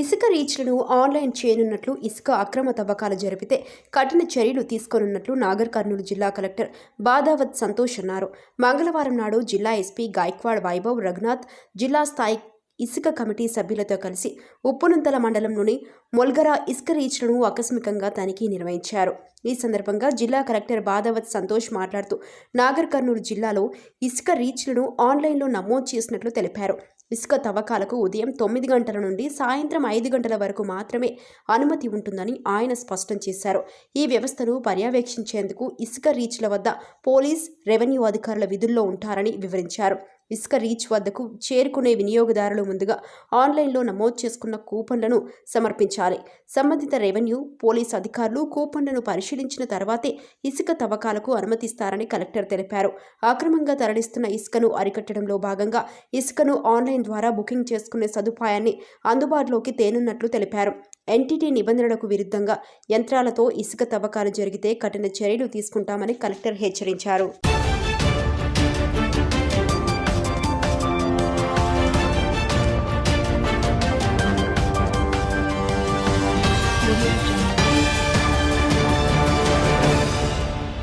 ఇసుక రీచ్లను ఆన్లైన్ చేయనున్నట్లు, ఇసుక అక్రమ తవ్వకాలు జరిపితే కఠిన చర్యలు తీసుకోనున్నట్లు నాగర్ కర్నూలు జిల్లా కలెక్టర్ బాదావత్ సంతోష్ అన్నారు. మంగళవారం నాడు జిల్లా ఎస్పీ గాయక్వాడ్ వైభవ్ రఘునాథ్ జిల్లా స్థాయి ఇసుక కమిటీ సభ్యులతో కలిసి ఉప్పునంతల మండలంలోని మొల్గరా ఇసుక రీచ్లను ఆకస్మికంగా తనిఖీ నిర్వహించారు. ఈ సందర్భంగా జిల్లా కలెక్టర్ బాదావత్ సంతోష్ మాట్లాడుతూ నాగర్ కర్నూలు జిల్లాలో ఇసుక రీచ్లను ఆన్లైన్లో నమోదు చేసినట్లు తెలిపారు. ఇసుక తవ్వకాలకు ఉదయం 9 గంటల నుండి సాయంత్రం 5 గంటల వరకు మాత్రమే అనుమతి ఉంటుందని ఆయన స్పష్టం చేశారు. ఈ వ్యవస్థను పర్యవేక్షించేందుకు ఇసుక రీచ్ల వద్ద పోలీస్, రెవెన్యూ అధికారుల విధుల్లో ఉంటారని వివరించారు. ఇసుక రీచ్ వద్దకు చేరుకునే వినియోగదారులు ముందుగా ఆన్లైన్లో నమోదు చేసుకున్న కూపన్లను సమర్పించాలి. సంబంధిత రెవెన్యూ, పోలీస్ అధికారులు కూపన్లను పరిశీలించిన తర్వాతే ఇసుక తవ్వకాలకు అనుమతిస్తారని కలెక్టర్ తెలిపారు. అక్రమంగా తరలిస్తున్న ఇసుకను అరికట్టడంలో భాగంగా ఇసుకను ఆన్లైన్ ద్వారా బుకింగ్ చేసుకునే సదుపాయాన్ని అందుబాటులోకి తేనున్నట్లు తెలిపారు. ఎన్టీటీ నిబంధనలకు విరుద్ధంగా యంత్రాలతో ఇసుక తవ్వకాలు జరిగితే కఠిన చర్యలు తీసుకుంటామని కలెక్టర్ హెచ్చరించారు.